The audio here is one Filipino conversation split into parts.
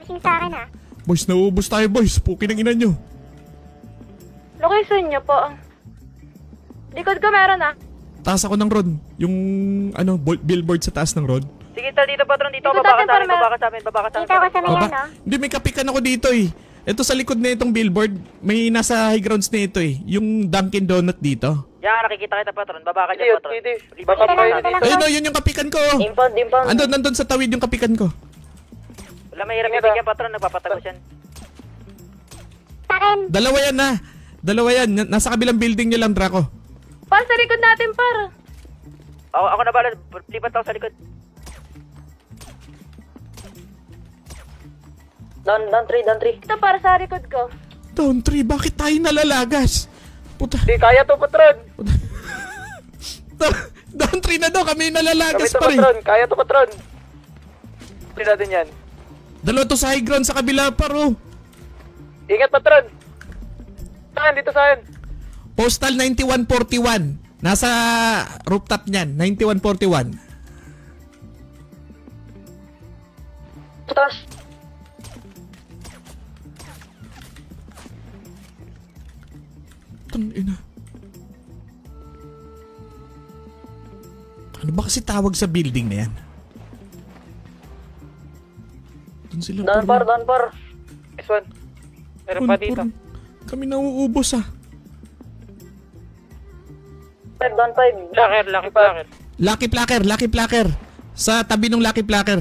lasing sa akin ah. Boys, nauubos tayo boys. Pukin ang ina nyo. Location niyo po. Likod ko meron ah. Taas ako ng road. Yung ano, billboard sa taas ng road. Sige, tal dito patron, dito. Dito Baba ka natin, sa amin, Parmer. baba ka sa amin, baba ka sa amin. Dito ako sa may Baba. ano. Hindi, may kapikan ako dito eh. Ito sa likod na itong billboard, may nasa high grounds na ito eh. Yung Dunkin Donut dito. Yan, nakikita kita patron, baba ka dyan patron. Baka Dito lang, dito lang. Ayun o, yun yung kapikan ko. Impound. Nandun sa tawid yung kapikan ko. Wala mahirap ibigyan patron, nagpapatagos yan. Sa akin. Dalawa yan na. Dalawa yan. Nasa kabilang building nyo lang, Draco. Par, sa likod natin, par. Ako na bala, lipat ako sa likod. Down 3. Ito, par, sa likod ko. Down 3, bakit tayo nalalagas? Puta. Di kaya to, patron. Down 3 na daw, kami nalalagas pa rin. Kaya to, patron. Hindi natin yan. Dalawa to sa high ground sa kabila, paro. Ingat, patron. Saan? Dito saan? Postal 9141. Nasa rooftop niyan, 9141. Taas. Tangina. Ano ba kasi tawag sa building na yan? Doon sila. Down par. This one. Meron pa dito. Kami nauubos ah. Down 5. Lucky placker. Lucky Placker. Sa tabi ng Lucky Placker.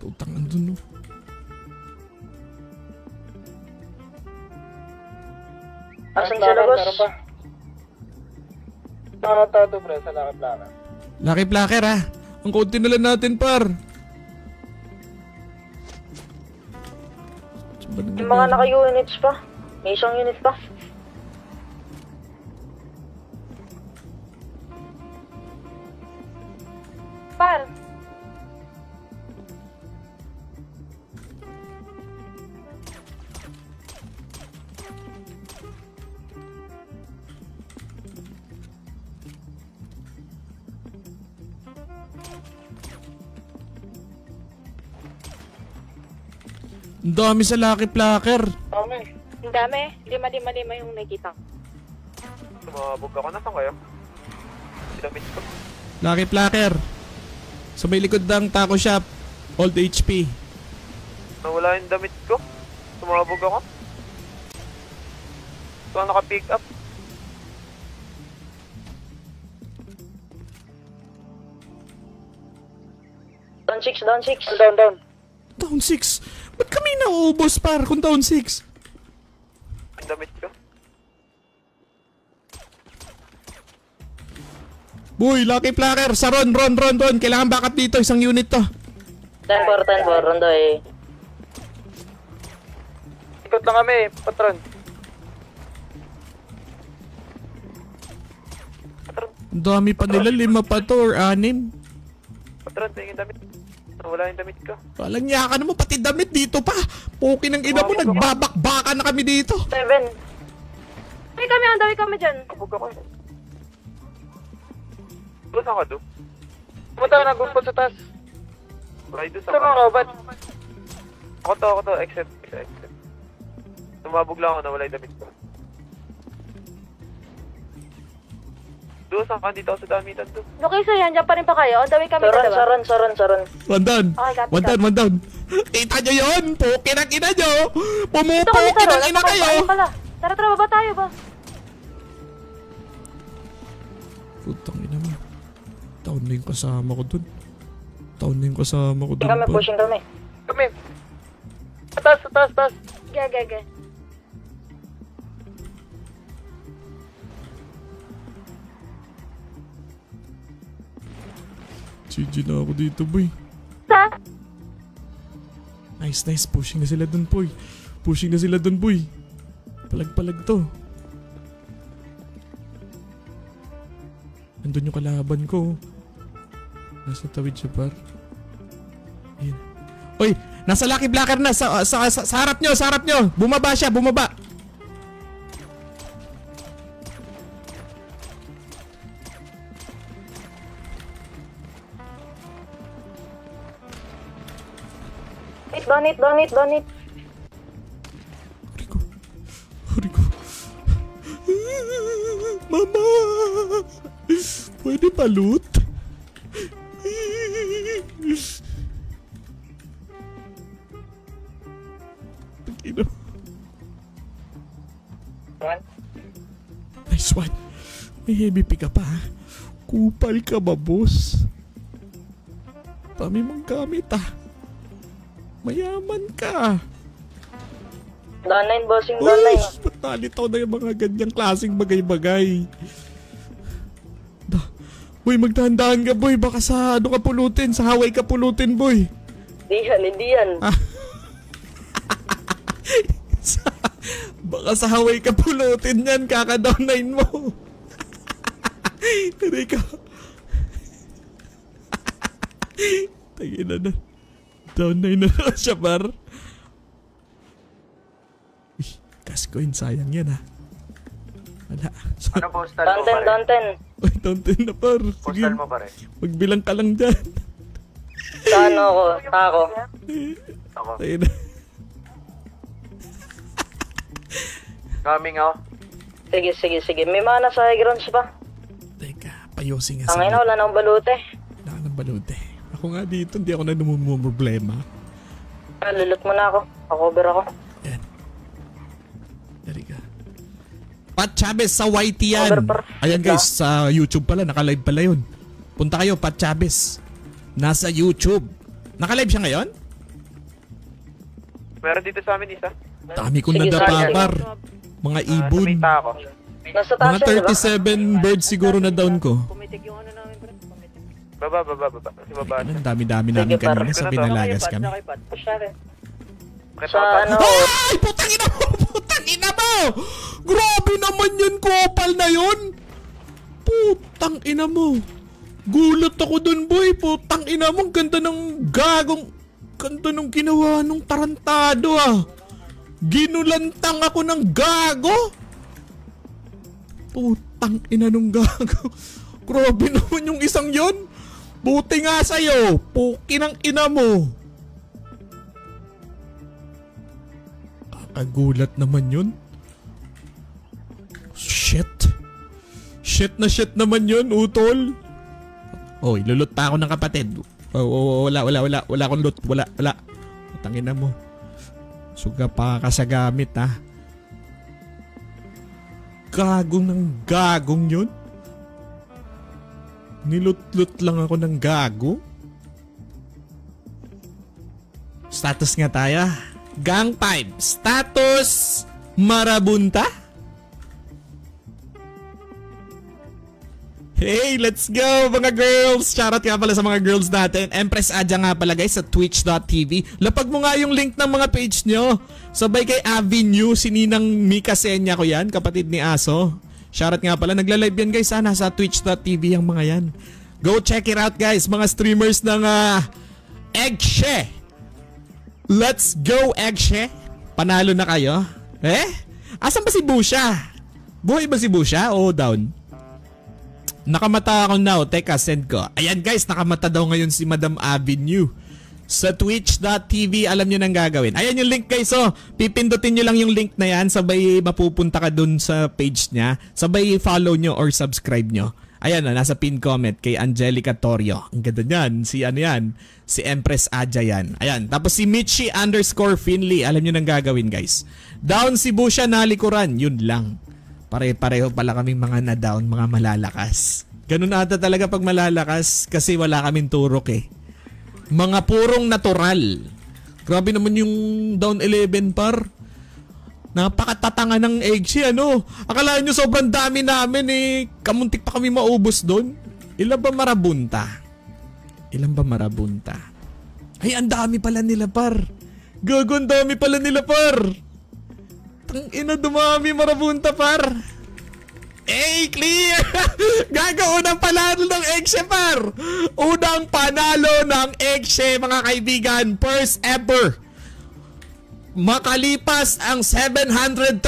Putang andun no. Asan sila, boss? Nakatado, bro, sa Lucky Placker. Lucky Placker ah. Ang konti na lang natin par. Yung mga naka-units pa. May isang unit pa. Par. Ang dami sa Lucky Placker. Ang dami. Lima yung nakikita. Sumabog ako. Nasaan kayo? Sinamit ko. Lucky Placker. Sa may likod ng taco shop. Old HP. Nawala yung damit ko. Sumabog ako. So, naka-pick up. Down 6. Down. Down 6. Ba't kami nauubos par kung down 6? Ang damit ko. Boy, Lucky Placker. Sa Ron. Kailangan backup dito. Isang unit to. 10-4, rondo eh. Ikot lang kami, patron. Ang dami pa nila. 5 pa to or 6. Patron, tingin damit. Wala yung damit ko. Walang niya ka naman. Pati damit dito pa. Puki ng ina mo. Nagbabakbaka na kami dito. 7. Ang dami kami dyan. Kabog ako. Doon saan ka do? Pumunta ka na, gumpot sa taas. Ay, doon saan ka? Saan robot? Ako to, except. Tumabog lang ako na wala yung damit ko. Doon saan ka? Dito ako sa damitan doon. Location yan. Diyan pa rin pa kayo. Ang dami kami dalawa. Saran. One down. Okay, copy. One down. Kita nyo yun. Puki ng ina nyo. Ito kami Pumupuki ng ina kayo. Tara, baba tayo ba? Putang ina mo. Taon na yung kasama ko dun. Pushing kami. Kami. Taas. Gag. GG na ako dito, boy. Sa? Nice. Pushing na sila dun, boy. Palag to. Nandun yung kalaban ko. Nasa tawid siya, par. Ayan. Uy! Nasa Lucky Placker na! Sa harap nyo! Bumaba siya! Huri ko. Huri ko. Mama! Pwede pa loot? Pagkino. Nice one. May heavy pick up ha. Kupal ka ba, boss? Dami mong gamit ah. Mayaman ka. Downline, bossing, Uy, downline. ba't nalitaw na yung mga ganyang klaseng bagay-bagay? Boy, magdahan-dahan ka, boy. Baka sa ano ka pulutin, sa Hawaii ka pulutin, boy. Hindi yan. Baka sa Hawaii ka pulutin yan, kaka-downline mo. Hindi ka. Tagina na. Downline na siya, par. Coin, sayang yan ha. Wala. Ano postal mo pare? Downten. Uy, downten na par. Sige. Postal mo pare? Magbilang ka lang dyan. Saan ako? Tako. Ako. Ayun na. Coming ako. Sige. May mga nasa high grounds pa. Teka, payosing nga Tangay na, wala nang balute. Wala ka ng balute. Ako nga dito, hindi ako na problema. Lulot mo na ako. Pakover ako. Yan. Dari ka. Pat Chavez sa YT yan. Ayan guys, sa YouTube pala, naka-live pala yun. Punta kayo, Pat Chavez. Nasa YouTube. Naka-live siya ngayon? Meron dito sa amin isa. Dami kong Sige, nadapapar. Mga ibon. Sa may tako. Nasa taas Mga yan, diba? 37 birds siguro na down ko. Pumitig yung ano namin, bro. Pumitig. Baba. Sa baba. Ang dami-dami namin Sige, par. kanina sa binalagas kami. Sa ano? Ay! Putang ina mo! Putang ina mo! Grabe naman yun, kopal na yun! Putang ina mo! Gulat ako dun, boy! Putang ina mo! Ang ganda ng gagong... Ganda nung ginawa nung tarantado ah! Ginulantang ako ng gago! Putang ina nung gago! Grabe naman yung isang yon! Buti nga sa'yo! Pukinang ina mo! Kakagulat naman yun. Shit naman yun, utol. Oy, lulot pa ako ng kapatid. Wala akong loot. Wala. Tangina mo. Suga pa ka sa gamit ha. Gagong yun. Nilut-lut lang ako ng gago. Status nga tayo. Gang 5. Status marabunta. Hey, let's go mga girls! Shoutout nga pala sa mga girls natin. Empress Adja nga pala guys sa twitch.tv. Lapag mo nga yung link ng mga page nyo. Sabay kay Avenue, si Ninang Mika Senya ko yan, kapatid ni Aso. Shoutout nga pala, nagla-live yan guys ha, nasa twitch.tv yung mga yan. Go check it out guys, mga streamers ng Eggshe. Let's go Eggshe. Panalo na kayo. Asan ba si Busha? Buhay ba si Busha o down? Nakamata ako now. Teka, send ko. Ayan guys, nakamata daw ngayon si Madam Avenue. Sa twitch.tv, alam nyo nang gagawin. Ayan yung link guys. So, pipindutin nyo lang yung link na yan. Sabay mapupunta ka dun sa page niya. Sabay follow nyo or subscribe nyo. Ayan na, nasa pin comment kay Angelica Torio. Ang ganda niyan. Si ano yan? Si Empress Adja yan. Ayan. Tapos si Michi_Finley. Alam nyo nang gagawin guys. Down si Busha na likuran. Yun lang. Pare-pareho pala kaming mga na-down, mga malalakas. Ganun ata talaga pag malalakas kasi wala kaming turok eh. Mga purong natural. Grabe naman yung down 11 par. Napakatatanga ng Eggshe ano. Akala nyo sobrang dami namin eh. Kamuntik pa kami maubos doon. Ilan ba marabunta? Ay, ang dami pala nila par. Gago, ang dami pala nila par. Tangina, dumami marabunta par. Clear! Gago, unang panalo ng Eggshe par. Unang panalo ng Eggshe mga kaibigan. First ever. Makalipas ang 736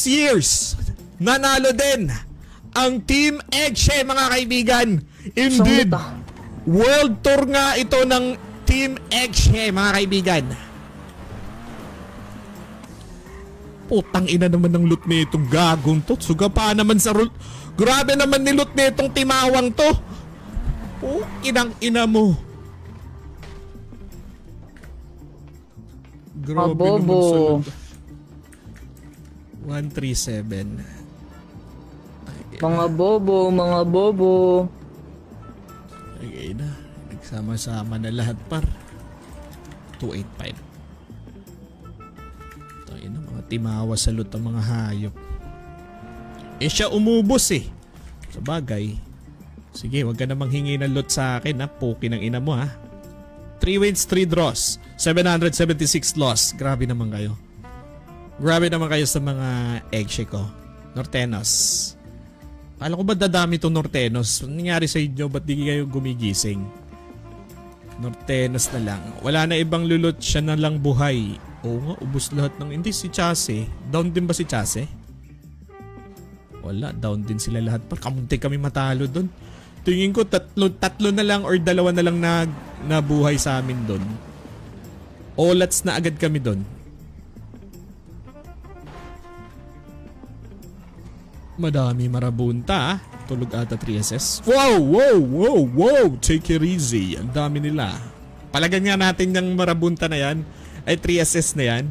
years. Nanalo din ang Team Eggshe mga kaibigan. Indeed. World tour nga ito ng Team Eggshe mga kaibigan. Putang ina naman ng loot nitong gagong to. Suga pa naman sa roll. Grabe naman ni loot nitong timawang to. Inang ina mo. Grabe naman sa loot. 137. Mga bobo, mga bobo. Okay na. Nagsama-sama na lahat par. 285. Tayo na mga timawa sa loot ang mga hayop. Siya umubos eh. Sa bagay. Sige, wag ka na manghingi ng loot sa akin ha. Puki ng ina mo ha. 3 wins, 3 draws. 776 loss. Grabe naman kayo. Grabe naman kayo sa mga egg ko. Nortenos. Alam ko ba dadami itong Nortenos? Anong nangyari sa inyo? Ba't di kayo gumigising? Nortenos na lang. Wala na ibang lulot. Siya na lang buhay. Oo nga, ubos lahat ng... Hindi si Chase. Down din ba si Chase? Wala, down din sila lahat. Kamunti kami matalo doon. Tingin ko tatlo na lang or 2 na lang nabuhay sa amin doon. Olats na agad kami doon. Madami marabunta. Tulog ata 3SS. Wow! Take it easy. Ang dami nila. Palagan nga natin yung marabunta na yan. Ay 3SS na yan.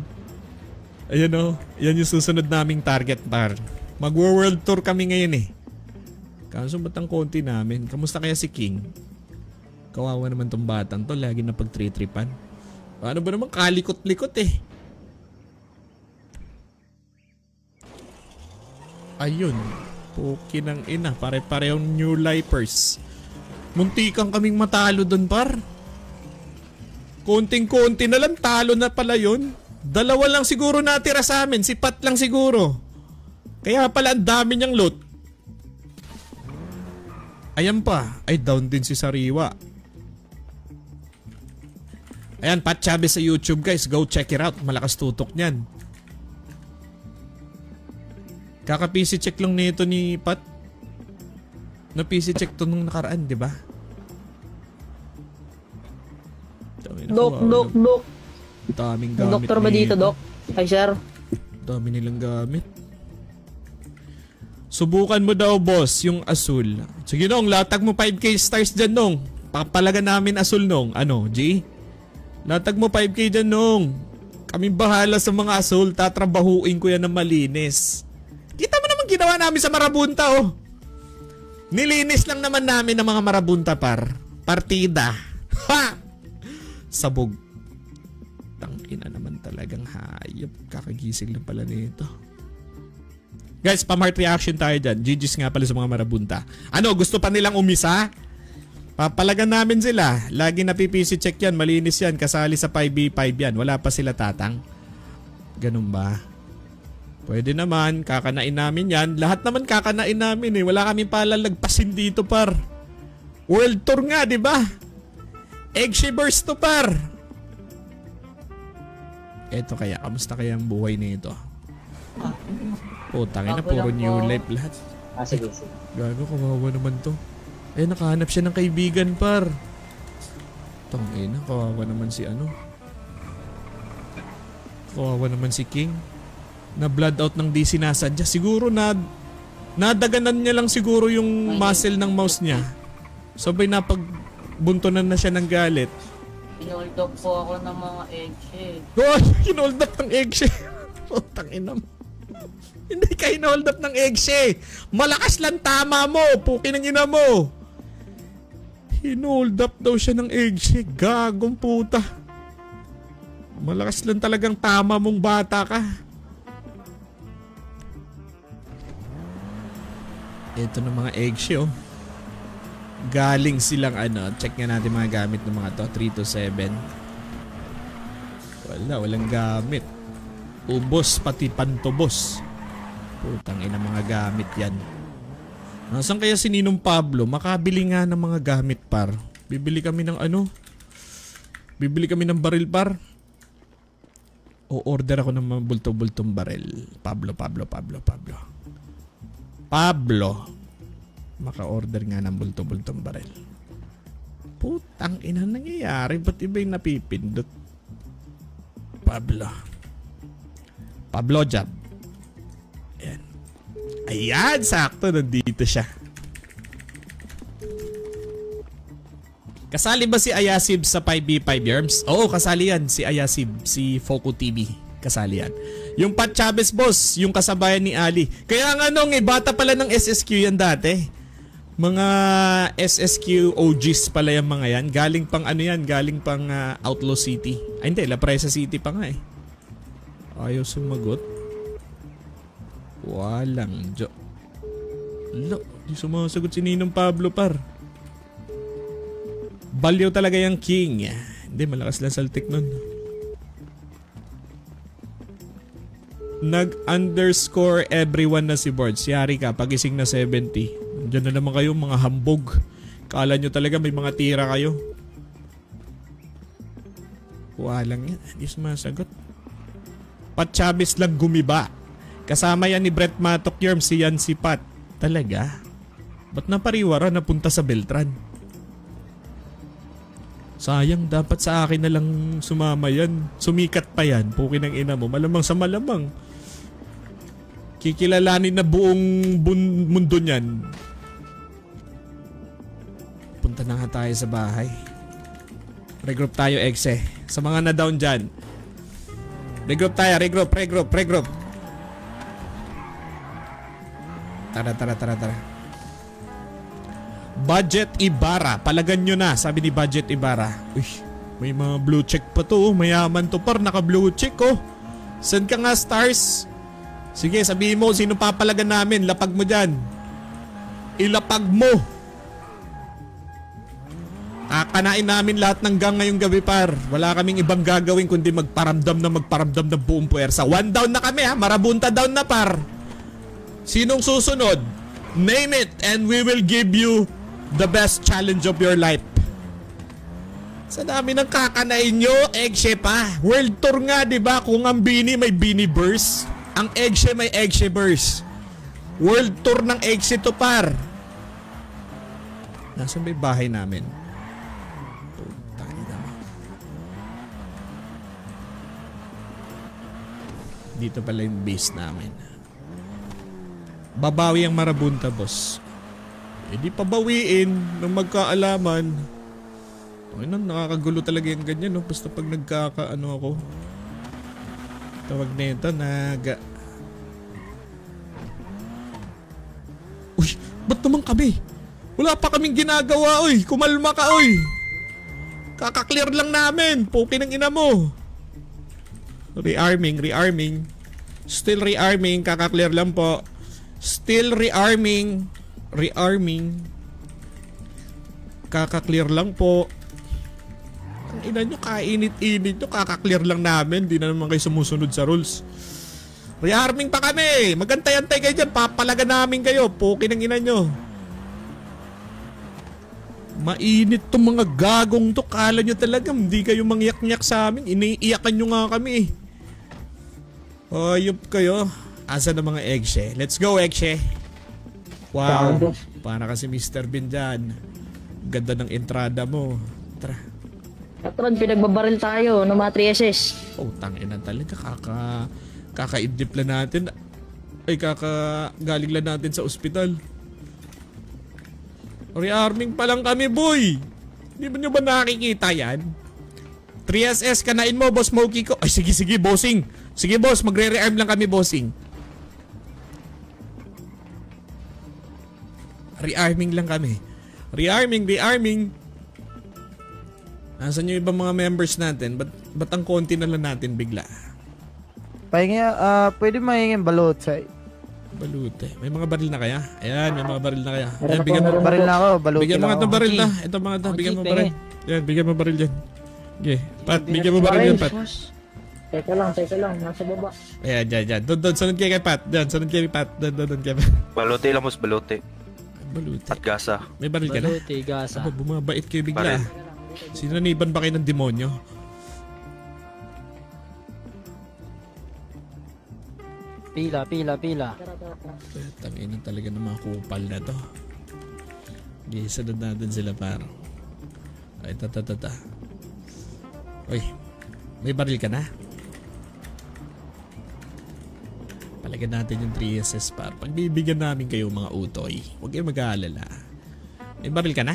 Ayan o. Yan yung susunod naming target par. Mag-world tour kami ngayon eh. Kaso ba't ang konti namin? Kamusta kaya si King? Kawawa naman tong batang to. Lagi na pag-tritripan. Ano ba naman? Kalikot-likot eh. Ayun. Puki ng ina. Pare-parehong new lifers. Muntikan kaming matalo dun par. Konting-konti na lang. Talo na pala yun. 2 lang siguro natira sa amin. Si Pat lang siguro. Kaya pala ang dami niyang loot. Ayan pa. Ay down din si Sariwa. Ayan, Pat Chavez sa YouTube guys. Go check it out. Malakas tutok niyan. Kaka-PC check lang nito ni Pat. Na PC check to nung nakaraan, di ba? Dok. Daming gamit. Doktor ba dito, Dok? Ay, sir. Dami nilang gamit. Subukan mo daw, boss, yung asul. Sige nong, latag mo 5k stars dyan nong. Papalagan namin asul nong. Ano, G? Latag mo 5k dyan nong. Kami bahala sa mga asul. Tatrabahuin ko yan ng malinis. Kita mo naman ginawa namin sa marabunta, oh. Nilinis lang naman namin ng mga marabunta par. Partida. Ha! Sabog. Tangina naman talagang hayop. Kakagising lang pala nito. Guys, pa-mart reaction tayo dyan. GG's nga pala sa mga marabunta. Ano, gusto pa nilang umisa? Papalagan namin sila. Lagi na PPC check yan. Malinis yan. Kasali sa 5v5 yan. Wala pa sila tatang. Ganun ba? Pwede naman. Kakanain namin yan. Lahat naman kakanain namin eh. Wala kami palalagpasin dito par. World tour nga, di ba? Egg shivers to par. Eto kaya. Kamusta kaya ang buhay nito? Tangina, puro new life lahat. Sige. Gago, kawawa naman to. Eh, nakahanap siya ng kaibigan par. Tangina, kawawa naman si ano. Kawawa naman si King. Na blood out ng di sinasadya. Siguro nadaganan niya lang siguro yung muscle ng mouse niya. Sabay napagbuntonan na siya ng galit. Inold up po ako ng mga eggshell. God, hinold up ng eggshell. Tangina mo. Hindi ka hinold up ng eggshell. Malakas lang tama mo. Puki ng ina mo. Hinold up daw siya ng eggshell. Gagong puta. Malakas lang talagang tama mong bata ka. Ito na mga eggshell. Galing silang ano. Check nga natin mga gamit ng mga to. 327. Walang gamit. Ubos pati pantubos. Putang ina mga gamit yan. Nasaan kaya si Ninong Pablo? Makabili nga ng mga gamit par. Bibili kami ng ano? Bibili kami ng baril par. O order ako ng mga bulto-bultong baril. Pablo. Maka-order nga ng bulto-bultong baril. Putang ina nangyayari. Ba't iba yung napipindot? Pablo job. Ayan, sakto. Nandito siya. Kasali ba si Ayasib sa 5v5 Yerms? Oo, kasali yan. Si Ayasib, si Foco TV. Kasali yan. Yung Pat Chavez boss, yung kasabayan ni Ali. Kaya nga nung bata pala ng SSQ yan dati. Mga SSQ OGs pala yung mga yan. Galing pang ano yan, galing pang Outlaw City. Ay hindi, La Presa City pa nga eh. Ayaw sumagot. Walang jo. Lo, di sumasagot si Ninong Pablo par. Balyo talaga yung king. Hindi, malakas lang saltik nun. Nag-underscore everyone na si Boards. Yari ka, pagising na 70. Diyan na naman kayo mga hambog. Kala nyo talaga may mga tira kayo. Walang yan. Hindi sumasagot. Pat Chavez lang gumiba. Kasama yan ni Brett Matok Yerm, si Yan si Pat. Talaga? Ba't napariwara napunta sa Beltran? Sayang, dapat sa akin na lang sumama yan. Sumikat pa yan. Pukin ng ina mo. Malamang sa malamang. Kikilalanin na buong mundo niyan. Punta na nga tayo sa bahay. Regroup tayo, Exe. Sa mga na-down dyan. Regroup tayo. Regroup. Tara. Budget Ibarra. Palagan nyo na, sabi ni Budget Ibarra. Uy, may mga blue check pa to. Mayaman to par, naka blue check oh. Send ka nga stars. Sige, sabihin mo sino papalagan namin. Lapag mo dyan. Ilapag mo. Kakanain namin lahat ng gang ngayong gabi par. Wala kaming ibang gagawin kundi magparamdam ng buong puwersa. 1 down na kami ha. Marabunta down na par. Sinong susunod? Name it and we will give you the best challenge of your life. Sa dami ng kakanain nyo, Eggshe pa. World tour nga, di ba? Kung ang Bini may Bini Burst, ang Eggshe may Eggshe Burst. World tour ng Eggshe to par. Nasaan ba yung bahay namin? Dito pala yung base namin. Babawi ang Marabunta, boss. Eh di pabawiin ng magkaalaman. Okay na, nakakagulo talaga yung ganyan, no? Basta pag nagkakaano ako. Tawag na ito, Uy, ba't naman kami? Wala pa kaming ginagawa, oy. Kumalma ka, oy. Kaka-clear lang namin. Puki ng ina mo. Rearming. Still rearming, kaka-clear lang po. Still rearming. Kaka-clear lang po. Ang ina nyo, kainit-init nyo. Kaka-clear lang namin. Di na naman kayo sumusunod sa rules. Rearming pa kami. Magantay-antay kayo dyan. Papalaga namin kayo. Puki ng ina nyo. Mainit tong mga gagong to. Kala nyo talaga hindi kayo mangyak-nyak sa amin. Iniiyakan nyo nga kami. Ayop kayo. Asa na mga Eggshe? Let's go, Eggshe. Wow. Para kasi Mr. Bean dyan. Ganda ng entrada mo. Tara. Patron, pinagbabaril tayo ng mga 3SS. Oh, tangina talaga. Kaka-idlip lang natin. Ay, galing lang natin sa ospital. Rearming pa lang kami, boy. Hindi ba nyo ba nakikita yan? 3SS, kanain mo, boss Smokey ko. Ay, sige, bossing. Sige, boss, magre-rearm lang kami, bossing. Rearming lang kami. Rearming. Nasaan yung ibang mga members natin? Ba't ang konti na lang natin bigla? Pwede mahingin balotay. Balute. May mga baril na kaya? Ayan, may mga baril na kaya. Ayan, Baril na ako, balotay bigyan mo nga lang ng ako. baril na. Ito mga ito, bigyan mo baril. Yan, bigyan mo baril dyan. Okay, Pat, bigyan mo baril dyan, Pat. Teka lang, nasa baba. Ayan, dyan. Doon, sunod kayo kay Pat. Sunod kayo kay Pat. Doon kay Pat. Balote lang, mas balote. Balute. At gasa. May baril ka na? Baluti, gasa. Aba, bumabait kayo bigla. Sinaniban ba kayo ng demonyo? Pila. Tangina talaga ng mga kupal na to. Okay, sunod natin sila par. Ay, tata. Uy, may baril ka na? Palagyan natin yung 3SS par. Pagbibigyan namin kayo mga utoy. Huwag kayong mag-aalala. May baril ka na?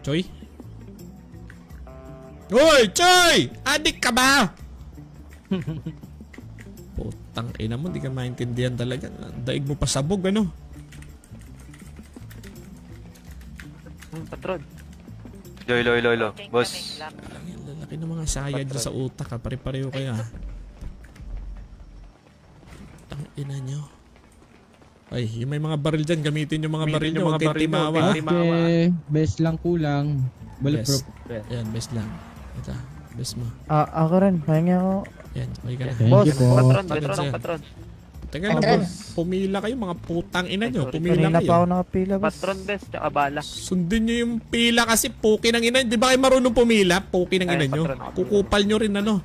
Choy? Hoy! Choy! Adik ka ba? Putang ina mo, di ka maintindihan talaga. Daig mo pa sabog, ano? Patron. Lo. Boss. Ang lalaki ng mga sayad dyan sa utak ha. Pare-pareho kayo ha. Tang ina nyo. Ay, yung may mga baril dyan, gamitin yung mga baril nyo. Huwag kayong timawa. Okay, best lang kulang. Bulletproof. Yan, best lang. Ito, best mo. Ako rin, pahinga ako. Yan, okay ka na. Thank Boss. you po. Patron. Teka lang po, pumila kayo mga putang ina nyo. Pumila Kanina pa ako kayo. nakapila, boss. Patron best, tsaka bala. Sundin nyo yung pila kasi puki ng ina. Di ba kayo marunong pumila? Puki ng ina nyo. Kukupal nyo rin ano.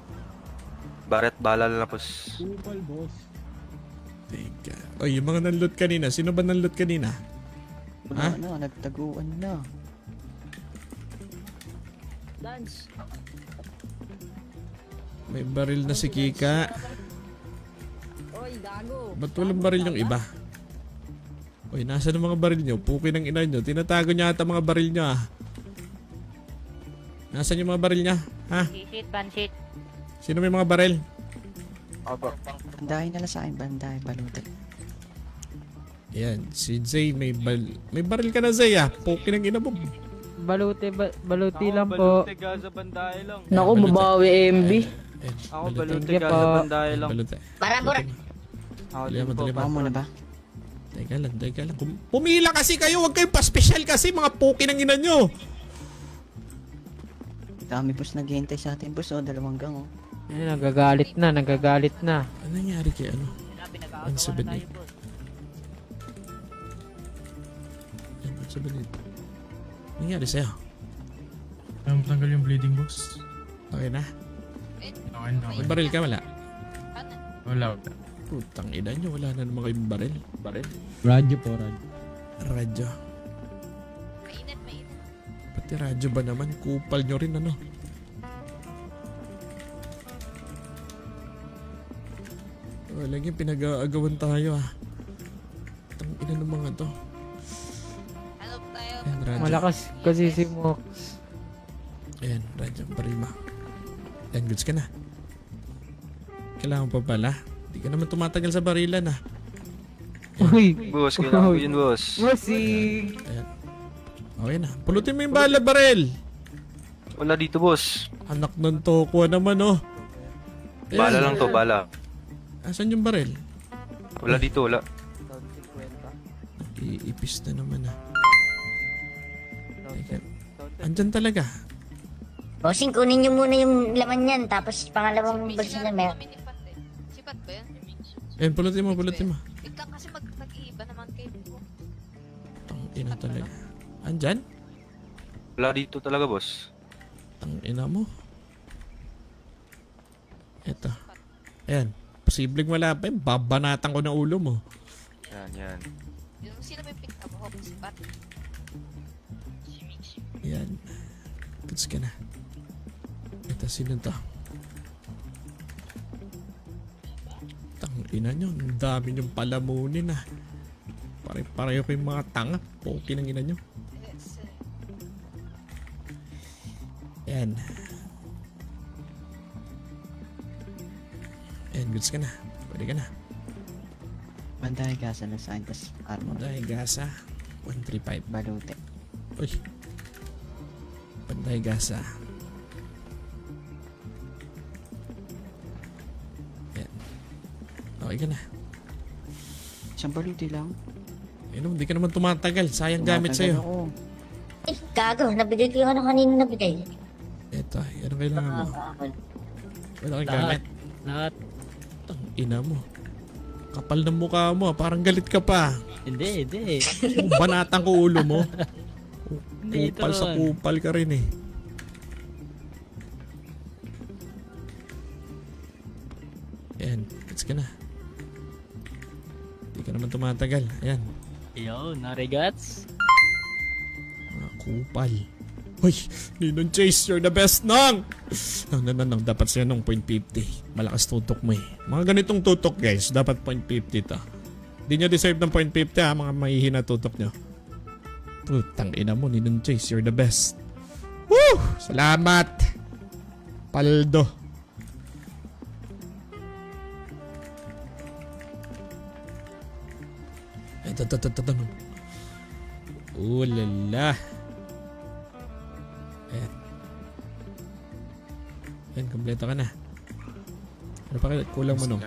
Baret, bala lang boss. Kupal, boss. Teka. Oy, yung mga nanloot kanina. Sino ba nanloot kanina? Ha? Ano, nagtaguan na. Dance. May baril na si Kika. Oy, gago. Ba't walang baril yung iba? Oy, nasa ng mga baril nyo? Puki ng ina nyo. Tinatago niya ata mga baril nyo ah. Nasaan yung mga baril niya? Ha? Bansit. Sino may mga baril? Bandahin na lang sa akin, bandahin, balutin. Yan, si Zay may baril ka na Zay ah. Puki ng ina mo. Baluti lang po. Gaza bandahe lang. Naku, babawi MB. Ako Balutin. baluti gaza bandahe lang. Balutin. Barabura. Ako Dali mo, dali mo. Baka mo na ba? Teka lang. Pumila kasi kayo. Huwag kayo pa-special kasi mga puki ng ina nyo. Dami boss naghihintay sa atin boss, oh, 2 gang oh. Nagagalit na. Ano nangyari kay ano? 178. 178. Nangyari sa'yo? Ayaw matanggal yung bleeding, boss. Okay na? Okay na, May baril ka wala? Wala. Putang ina nyo. Wala na naman kayong baril. Radyo po, radyo. Radyo. Pati radyo ba naman? Kupal nyo rin ano? Lagi pinag-aagawan tayo ah. Tang ina ng mga to. Ayan, radyo. Malakas kasi si Mox. Ayan, radyo. Barima. Ayan, goods ka na. Kailangan pa pala. Di ka naman tumatagal sa barilan ah. Uy! Boss, kailangan ko yun boss. Bossing! Ayan. Okay na. Pulutin mo yung bala, baril. Wala dito boss. Anak ng toko naman oh. Ayan. Bala lang to, bala. Asan yung baril? Wala dito, wala. Iipis na naman ah. Teka. Andyan talaga. Bossing, kunin niyo muna yung laman niyan. Tapos pangalawang bulsa na meron. Sipat ba yan? Ayan, pulutin mo. Biglang kasi mag-iiba naman kayo. Tang ina talaga. Andyan? Wala dito talaga boss. Tang ina mo. Eto. Ayan. Posibleng wala pa yun. Babanatan ko ng ulo mo. Yan. Yung sino may pick up ako? Sipat. Ayan. Goods ka na. Ito, sino to? Tang ina nyo. Ang dami nyong palamunin ah. Pare-pareho kayong mga tanga. Poki ng ina nyo. Ayan. Ayan, goods ka na. Pwede ka na. Bandahin gasa na sa akin, tas armor. Panday gasa. 135. Balutin. Uy. Panday gasa. Ayan. Okay ka na. Isang baluti lang. Ayun, hindi ka naman tumatagal. Sayang gamit Tumatagal sa'yo. ako. Eh, gago. Nabigay ko yung ano kanina nabigay. Eto, ano kailangan mo? Wala kang gamit. Lahat. Tang ina mo. Kapal ng mukha mo. Parang galit ka pa. Hindi. Banatan ko ulo mo. Hindi, Kupal sa Tron. kupal ka rin eh. Ayan, gets ka na. Hindi ka naman tumatagal. Ayan, Yo, narigats. mga kupal. Hoy, Ninong Chase, you're the best nang! Nang, dapat sa'yo nung 0.50. Malakas tutok mo eh. Mga ganitong tutok guys, dapat 0.50 to. Di nyo deserve ng 0.50 ha, mga mahihina tutok nyo. Putang ina mo, Ninong Chase, you're the best. Woo! Salamat! Paldo. Ito. Lala. Ayan, kompleto ka na. Ano pa kulang mo nung?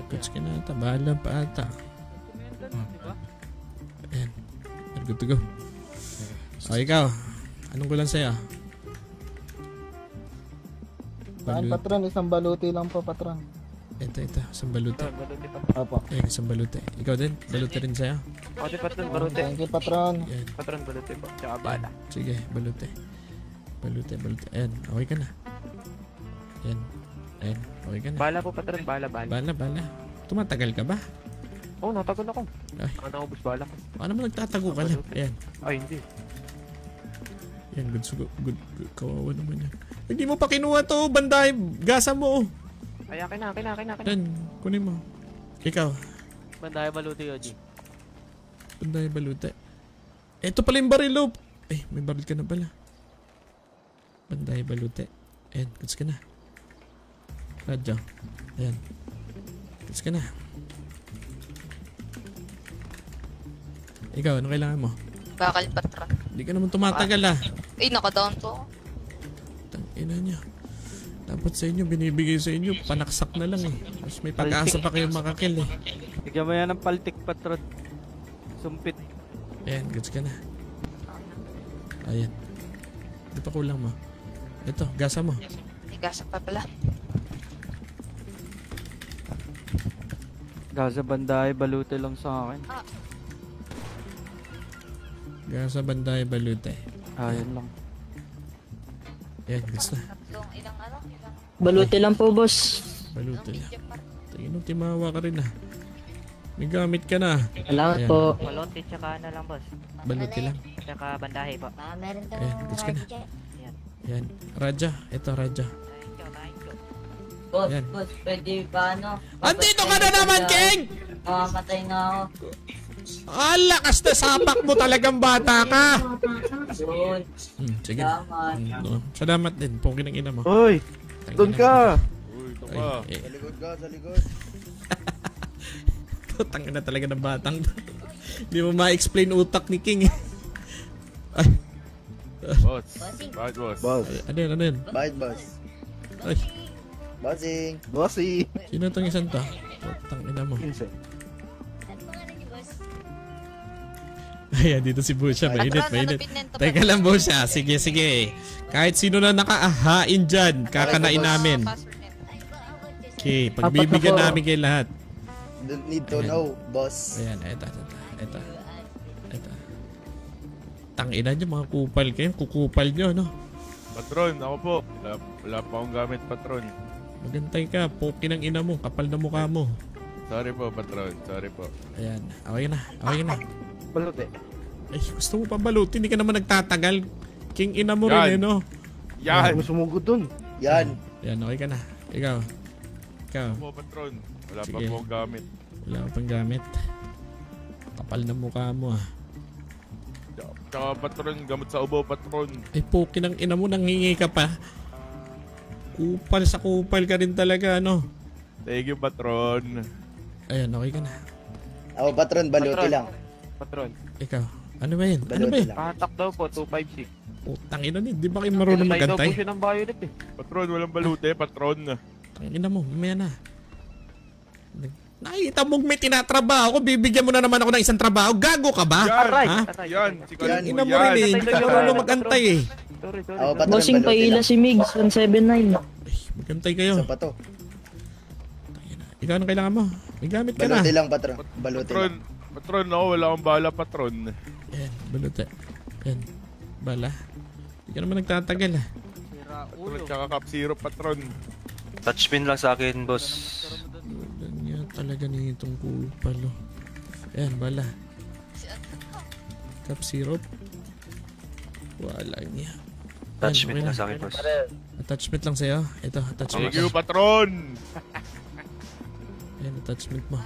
Coach ka na ata, bahala pa ata. Ayan, good to go. O ikaw, anong kulang sa'yo? Saan patron? Isang baluti lang po patron. Ito, isang baluti. Opo. Ayan, isang baluti. Ikaw din, baluti rin sa'yo. Okay, patron, baluti. Thank you patron. Ayan. Patron, baluti po. Tsaka bala. Sige, baluti. Baluti. Ayan, okay ka na. Ayan, okay ka na. Bala po, patron, bala. Bala. Tumatagal ka ba? Oo, natagal ako. Ay. Naubos bala ko. Ano mo nagtatago ka lang? Ayan. Ay, hindi. Ayan, good. Kawawa naman yan. Hindi mo pa kinuha to, banday. Gasa mo. Ay, akin na. Ayan, kunin mo. Ikaw. Banday baluti, Oji. Banday baluti. Ito pala yung baril, oh. Eh, may baril ka na pala. Banday baluti. Ayan, goods ka na. Radyo. Ayan. Goods ka na. Ikaw, ano kailangan mo? Bakal patron. Hindi ka naman tumatagal ah. Eh, naka-down to. Tangina niya. Dapat sa inyo, binibigay sa inyo, panaksak na lang eh. Mas may pag-asa pa kayong makakil eh. Bigyan mo yan ng paltik, patron. Sumpit. Ayan, goods ka na. Ayan. Di pa kulang mo. Ito, gasa mo. Igasak pa pala. Gaza banday baluti lang sa akin. Gasa banday balute. Ayan lang. Ayan, goods na. Ilang Baluti lang po, boss. Balute na. Tingin mo, timawa ka rin ah. May gamit ka na. Salamat Ayan. po. Baluti tsaka na lang, boss. Balute lang. Tsaka bandahe po. Meron to. Ayan, goods ka na. Ayan. Raja. Ito, Raja. Boss, Yan. pwede ba ano? Andito ka na naman, King! Matay na ako. Lakas na sapak mo talagang bata ka! Yun. Sige. Salamat. Salamat din. Pogi ng ina mo. Uy, doon ka. Ay, Sa likod ka, sa likod. Tangin na talaga ng batang. Hindi mo ma-explain utak ni King. Ay. Boss. Bakit, boss? Boss. Ano yun? Bye boss. Ay. Bossing. Sino itong isang to? Tangina mo. Ayan, dito si Busha. Mainit. Teka lang, Busha. Sige. Kahit sino na nakaahain dyan, kakanain namin. Okay, pagbibigyan namin kayo lahat. Don't need to know, boss. Ayan, ito. Tangina nyo, mga kupal kayo. Kukupal nyo, no? Patron, ako po. Wala pa akong gamit, patron. Magantay ka, poki ng ina mo, kapal na mukha mo. Sorry po, patron. Sorry po. Ayan, okay na. Baluti. Ay, gusto mo pa baluti, hindi ka naman nagtatagal. King ina mo rin, no? Yan! Sumugod dun. Yan. Ayan, okay ka na. Ikaw. Po, patron. Wala pa Sige. akong gamit. Wala ka pang gamit. Kapal na mukha mo, ah. Tsaka, patron, gamot sa ubo, patron. Ay, poki ng ina mo, nanghingi ka pa. Kupal sa kupal ka rin talaga, ano? Thank you, patron. Ayan, okay ka na. Ako patron, baluti lang. Patron. Ikaw, ano ba yun? Ano ba yun? Patak daw po, 256. Putang ina din, di ba kayo marunong magantay? ng violet eh. Patron, walang balute, patron. Tangina mo, mamaya na. Nakikita mo may tinatrabaho ko, bibigyan mo na naman ako ng isang trabaho. Gago ka ba? Yan! Ha? Yan! Si Kalmo, Ina mo rin eh, hindi ka marunong magantay eh. Sorry. Ako patron, Bossing baluti paila lang. si Migs, 179. Ay, magantay kayo. Isa pa to. Ikaw anong kailangan mo? May gamit ka na. Baluti lang patron. Baluti Patron, lang. patron, ako wala akong bala, patron. Ayan, balute. Ayan, bala. Hindi ka naman nagtatagal ah. Patron, tsaka cup syrup, patron. Touchpin lang sa akin, boss. Ganyan talaga nitong kupalo. Ayan, bala. Cup syrup. Wala niya. Attachment Ayan, lang okay sa akin, boss. Attachment lang sa'yo. Ito, attachment. Thank you, patron! Ayan, attachment mo.